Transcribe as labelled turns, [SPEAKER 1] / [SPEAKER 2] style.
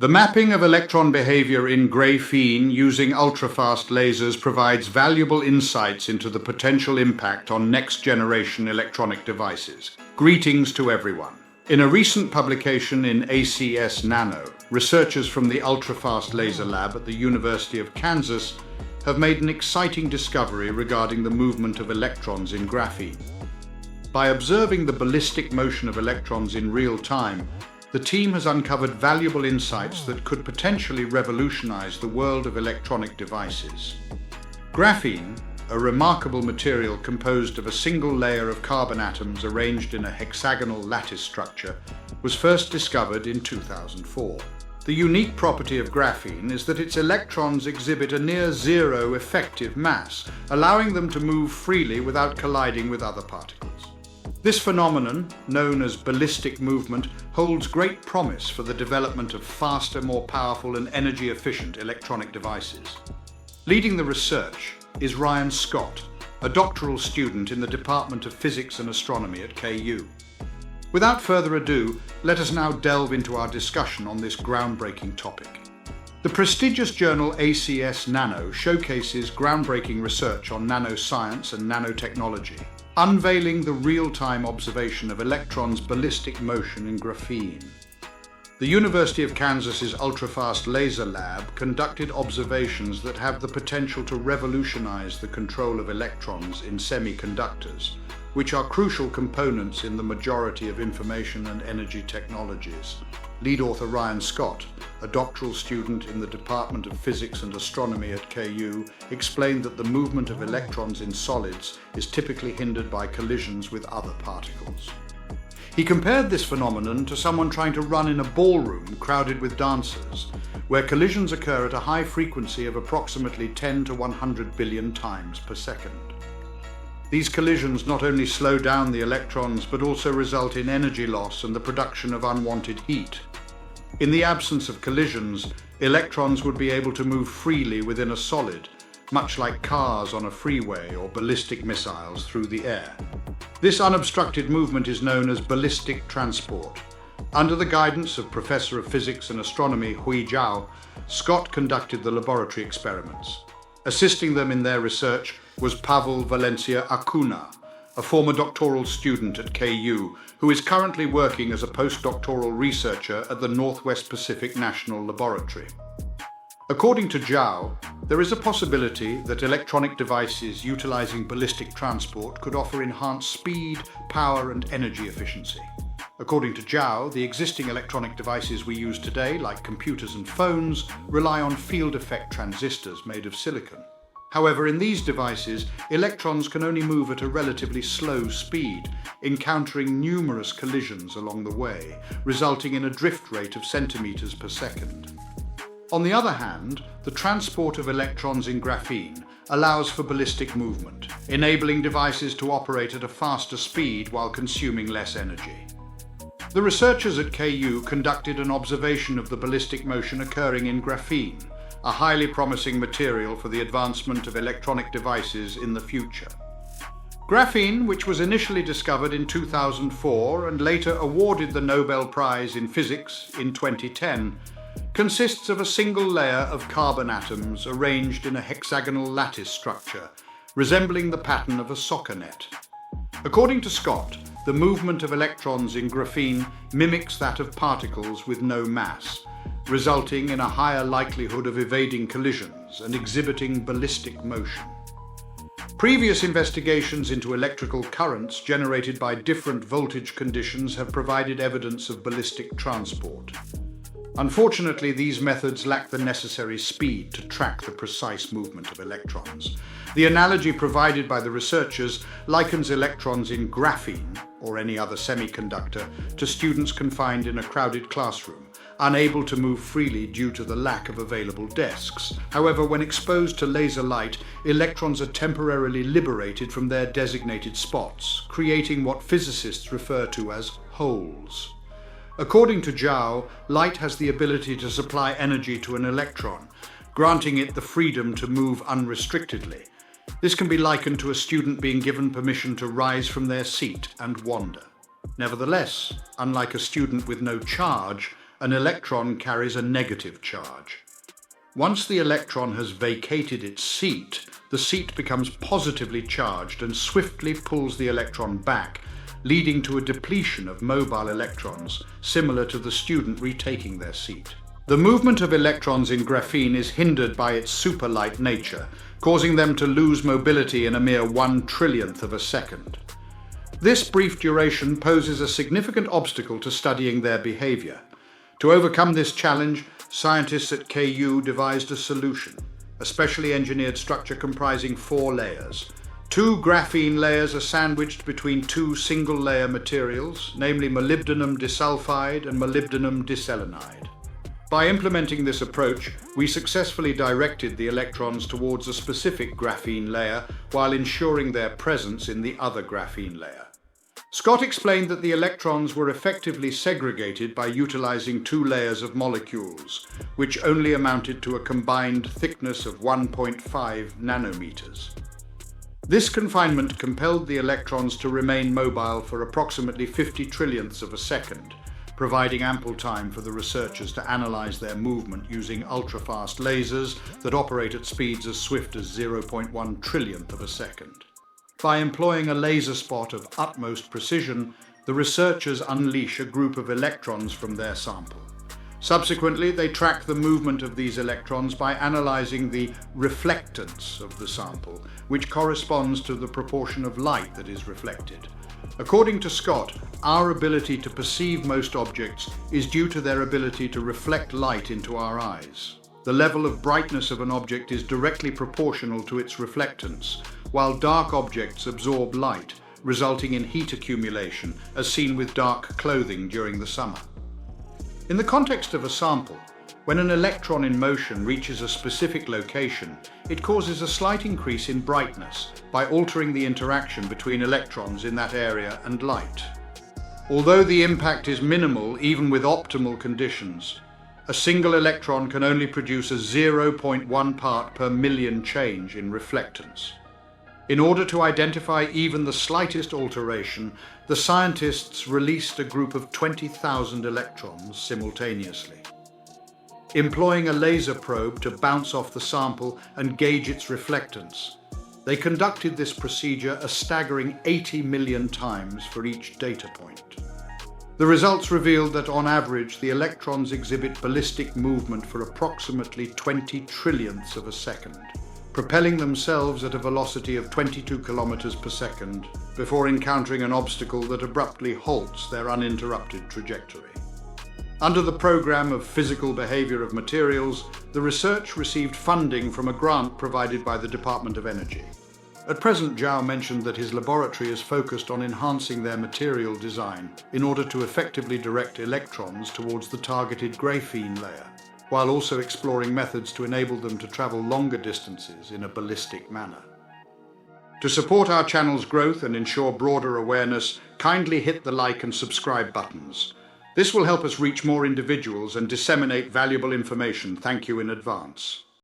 [SPEAKER 1] The mapping of electron behavior in graphene using ultrafast lasers provides valuable insights into the potential impact on next-generation electronic devices. Greetings to everyone. In a recent publication in ACS Nano, researchers from the Ultrafast Laser Lab at the University of Kansas have made an exciting discovery regarding the movement of electrons in graphene. By observing the ballistic motion of electrons in real time, the team has uncovered valuable insights that could potentially revolutionize the world of electronic devices. Graphene, a remarkable material composed of a single layer of carbon atoms arranged in a hexagonal lattice structure, was first discovered in 2004. The unique property of graphene is that its electrons exhibit a near-zero effective mass, allowing them to move freely without colliding with other particles. This phenomenon, known as ballistic movement, holds great promise for the development of faster, more powerful and energy-efficient electronic devices. Leading the research is Ryan Scott, a doctoral student in the Department of Physics and Astronomy at KU. Without further ado, let us now delve into our discussion on this groundbreaking topic. The prestigious journal ACS Nano showcases groundbreaking research on nanoscience and nanotechnology, unveiling the real-time observation of electrons' ballistic motion in graphene. The University of Kansas's Ultrafast Laser Lab conducted observations that have the potential to revolutionize the control of electrons in semiconductors, which are crucial components in the majority of information and energy technologies. Lead author Ryan Scott, a doctoral student in the Department of Physics and Astronomy at KU, explained that the movement of electrons in solids is typically hindered by collisions with other particles. He compared this phenomenon to someone trying to run in a ballroom crowded with dancers, where collisions occur at a high frequency of approximately 10 to 100 billion times per second. These collisions not only slow down the electrons but also result in energy loss and the production of unwanted heat. In the absence of collisions, electrons would be able to move freely within a solid, much like cars on a freeway or ballistic missiles through the air. This unobstructed movement is known as ballistic transport. Under the guidance of Professor of Physics and Astronomy Hui Zhao, Scott conducted the laboratory experiments. Assisting them in their research was Pavel Valencia Acuna, a former doctoral student at KU, who is currently working as a postdoctoral researcher at the Northwest Pacific National Laboratory. According to Zhao, there is a possibility that electronic devices utilizing ballistic transport could offer enhanced speed, power, and energy efficiency. According to Zhao, the existing electronic devices we use today, like computers and phones, rely on field effect transistors made of silicon. However, in these devices, electrons can only move at a relatively slow speed, encountering numerous collisions along the way, resulting in a drift rate of centimeters per second. On the other hand, the transport of electrons in graphene allows for ballistic movement, enabling devices to operate at a faster speed while consuming less energy. The researchers at KU conducted an observation of the ballistic motion occurring in graphene, a highly promising material for the advancement of electronic devices in the future. Graphene, which was initially discovered in 2004 and later awarded the Nobel Prize in Physics in 2010, consists of a single layer of carbon atoms arranged in a hexagonal lattice structure, resembling the pattern of a soccer net. According to Scott, the movement of electrons in graphene mimics that of particles with no mass, resulting in a higher likelihood of evading collisions and exhibiting ballistic motion. Previous investigations into electrical currents generated by different voltage conditions have provided evidence of ballistic transport. Unfortunately, these methods lack the necessary speed to track the precise movement of electrons. The analogy provided by the researchers likens electrons in graphene, or any other semiconductor, to students confined in a crowded classroom, unable to move freely due to the lack of available desks. However, when exposed to laser light, electrons are temporarily liberated from their designated spots, creating what physicists refer to as holes. According to Zhao, light has the ability to supply energy to an electron, granting it the freedom to move unrestrictedly. This can be likened to a student being given permission to rise from their seat and wander. Nevertheless, unlike a student with no charge, an electron carries a negative charge. Once the electron has vacated its seat, the seat becomes positively charged and swiftly pulls the electron back, leading to a depletion of mobile electrons, similar to the student retaking their seat. The movement of electrons in graphene is hindered by its superlight nature, causing them to lose mobility in a mere 1/1,000,000th of a second. This brief duration poses a significant obstacle to studying their behavior. To overcome this challenge, scientists at KU devised a solution, a specially engineered structure comprising 4 layers. 2 graphene layers are sandwiched between 2 single-layer materials, namely molybdenum disulfide and molybdenum diselenide. By implementing this approach, we successfully directed the electrons towards a specific graphene layer while ensuring their presence in the other graphene layer. Scott explained that the electrons were effectively segregated by utilizing 2 layers of molecules, which only amounted to a combined thickness of 1.5 nanometers. This confinement compelled the electrons to remain mobile for approximately 50 trillionths of a second, providing ample time for the researchers to analyze their movement using ultrafast lasers that operate at speeds as swift as 0.1 trillionth of a second. By employing a laser spot of utmost precision, the researchers unleash a group of electrons from their sample. Subsequently, they track the movement of these electrons by analyzing the reflectance of the sample, which corresponds to the proportion of light that is reflected. According to Scott, our ability to perceive most objects is due to their ability to reflect light into our eyes. The level of brightness of an object is directly proportional to its reflectance, while dark objects absorb light, resulting in heat accumulation, as seen with dark clothing during the summer. In the context of a sample, when an electron in motion reaches a specific location, it causes a slight increase in brightness by altering the interaction between electrons in that area and light. Although the impact is minimal even with optimal conditions, a single electron can only produce a 0.1 part per million change in reflectance. In order to identify even the slightest alteration, the scientists released a group of 20,000 electrons simultaneously. Employing a laser probe to bounce off the sample and gauge its reflectance, they conducted this procedure a staggering 80 million times for each data point. The results revealed that on average the electrons exhibit ballistic movement for approximately 20 trillionths of a second, propelling themselves at a velocity of 22 kilometers per second before encountering an obstacle that abruptly halts their uninterrupted trajectory. Under the program of Physical Behavior of Materials, the research received funding from a grant provided by the Department of Energy. At present, Zhao mentioned that his laboratory is focused on enhancing their material design in order to effectively direct electrons towards the targeted graphene layer, while also exploring methods to enable them to travel longer distances in a ballistic manner. To support our channel's growth and ensure broader awareness, kindly hit the like and subscribe buttons. This will help us reach more individuals and disseminate valuable information. Thank you in advance.